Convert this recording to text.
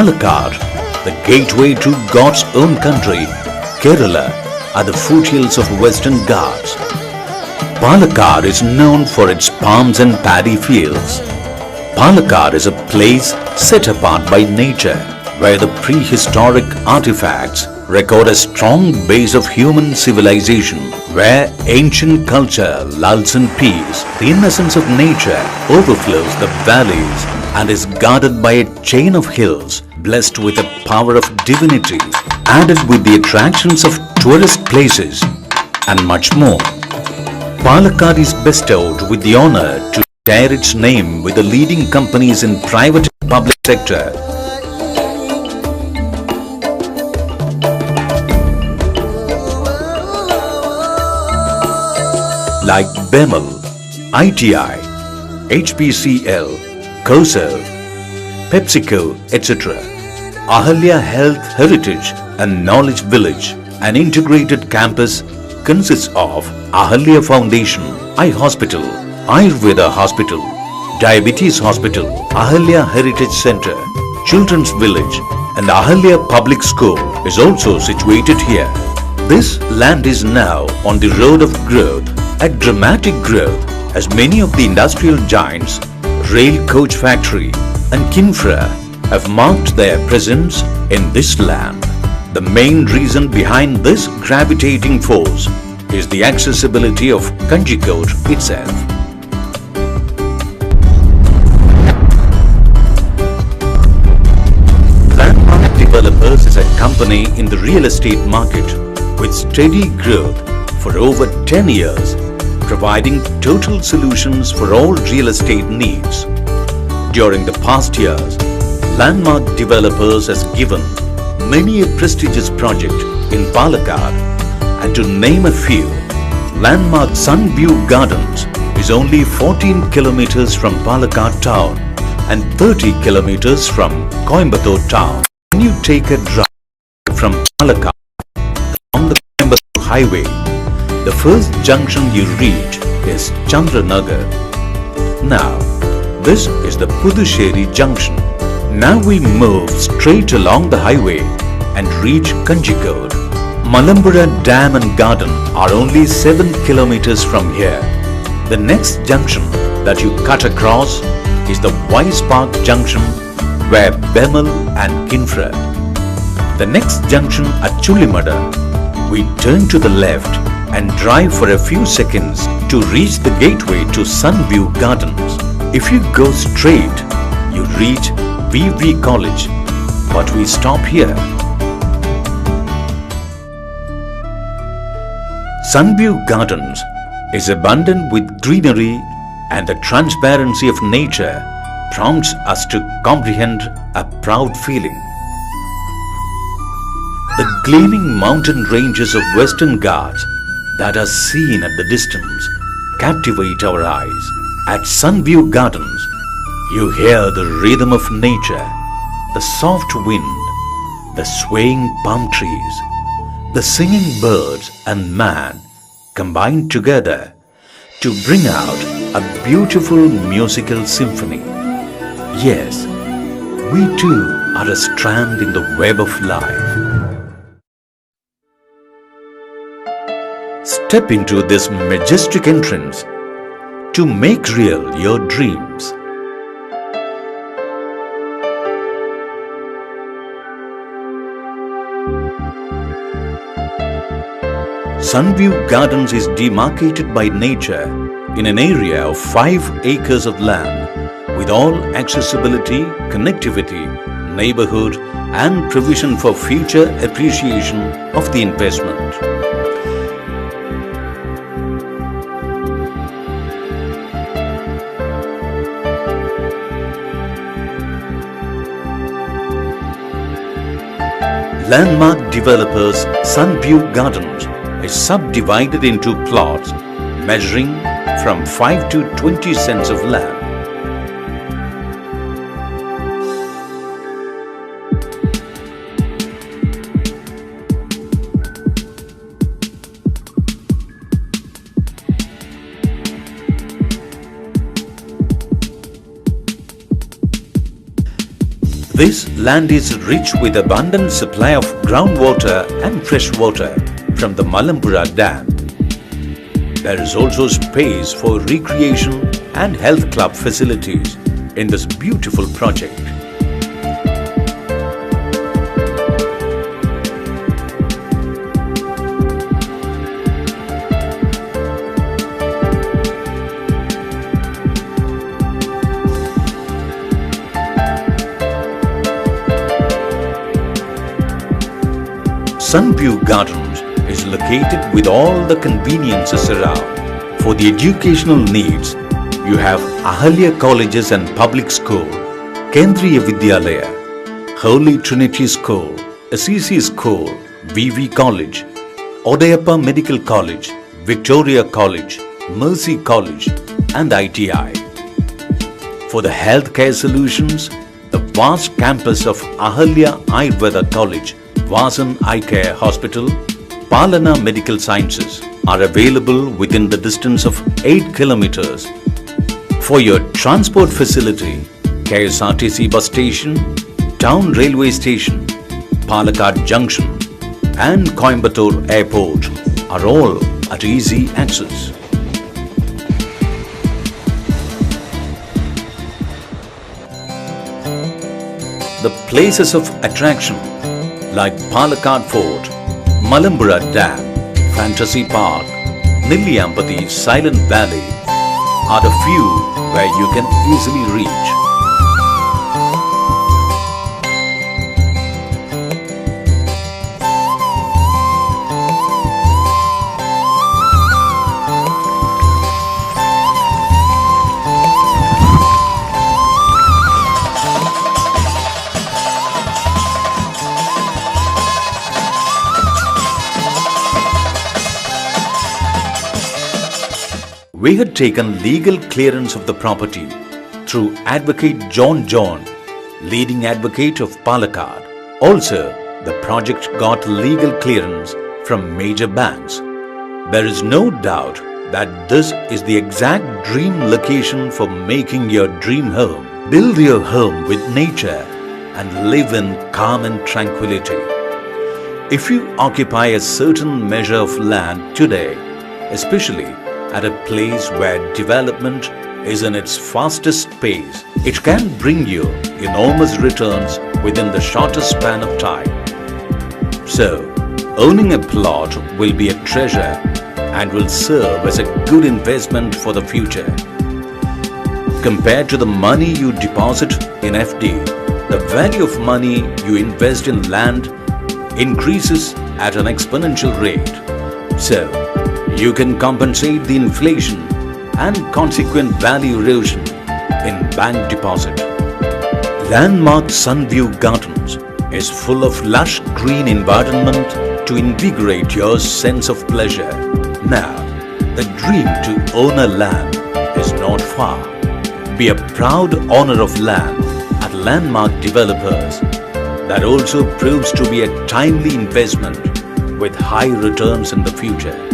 Palakkad, the gateway to God's own country, Kerala, are the foothills of Western Ghats. Palakkad is known for its palms and paddy fields. Palakkad is a place set apart by nature, where the prehistoric artifacts record a strong base of human civilization, where ancient culture lulls in peace. The innocence of nature overflows the valleys and is guarded by a chain of hills blessed with a power of divinity, added with the attractions of tourist places and much more. Palakkad is bestowed with the honor to share its name with the leading companies in private and public sector. Like BEML, ITI, HPCL, COSERV, PepsiCo, etc. Ahalya Health Heritage and Knowledge Village, an integrated campus, consists of Ahalya Foundation, Eye Hospital, Ayurveda Hospital, Diabetes Hospital, Ahalya Heritage Center, Children's Village and Ahalya Public School is also situated here. This land is now on the road of growth, a dramatic growth, as many of the industrial giants, Rail Coach Factory and Kinfra have marked their presence in this land. The main reason behind this gravitating force is the accessibility of Kanjikot itself. Landmark Developers is a company in the real estate market with steady growth for over 10 years, providing total solutions for all real estate needs. During the past years, Landmark Developers has given many a prestigious project in Palakkad, and to name a few, Landmark Sunview Gardens is only 14 kilometers from Palakkad town and 30 kilometers from Coimbatore town. When you take a drive from Palakkad on the Coimbatore highway, the first junction you reach is Chandranagar. Now, this is the Puducherry junction. Now we move straight along the highway and reach Kanjikot. Malambura Dam and Garden are only 7 kilometers from here. The next junction that you cut across is the Wise Park junction, where BEML and Kinfra. The next junction at Chullimada, we turn to the left and drive for a few seconds to reach the gateway to Sunview Gardens. If you go straight, you reach VV College, but we stop here. Sunview Gardens is abundant with greenery, and the transparency of nature prompts us to comprehend a proud feeling. The gleaming mountain ranges of Western Ghats that are seen at the distance captivate our eyes. At Sunview Gardens, you hear the rhythm of nature, the soft wind, the swaying palm trees, the singing birds and man combined together to bring out a beautiful musical symphony. Yes, we too are a strand in the web of life. Step into this majestic entrance to make real your dreams. Sunview Gardens is demarcated by nature in an area of 5 acres of land with all accessibility, connectivity, neighborhood and provision for future appreciation of the investment. Landmark Developers Sunview Gardens is subdivided into plots measuring from 5 to 20 cents of land. This land is rich with abundant supply of groundwater and fresh water from the Malampura Dam. There is also space for recreation and health club facilities in this beautiful project. Sunview Gardens is located with all the conveniences around. For the educational needs, you have Ahalya Colleges and Public School, Kendriya Vidyalaya, Holy Trinity School, Assisi School, VV College, Odayappa Medical College, Victoria College, Mercy College and ITI. For the healthcare solutions, the vast campus of Ahalya Ayurveda College, Vasan Eye Care Hospital, Palana Medical Sciences are available within the distance of 8 kilometers. For your transport facility, KSRTC bus station, Town Railway Station, Palakkad Junction and Coimbatore Airport are all at easy access. The places of attraction like Palakkad Fort, Malampura Dam, Fantasy Park, Nilliyampati Silent Valley are the few where you can easily reach. We had taken legal clearance of the property through Advocate John, leading advocate of Palakkad. Also, the project got legal clearance from major banks. There is no doubt that this is the exact dream location for making your dream home. Build your home with nature and live in calm and tranquility. If you occupy a certain measure of land today, especially at a place where development is in its fastest pace, it can bring you enormous returns within the shortest span of time. So, owning a plot will be a treasure and will serve as a good investment for the future. Compared to the money you deposit in FD, the value of money you invest in land increases at an exponential rate. So, you can compensate the inflation and consequent value erosion in bank deposit. Landmark Sunview Gardens is full of lush green environment to invigorate your sense of pleasure. Now, the dream to own a land is not far. Be a proud owner of land at Landmark Developers that also proves to be a timely investment with high returns in the future.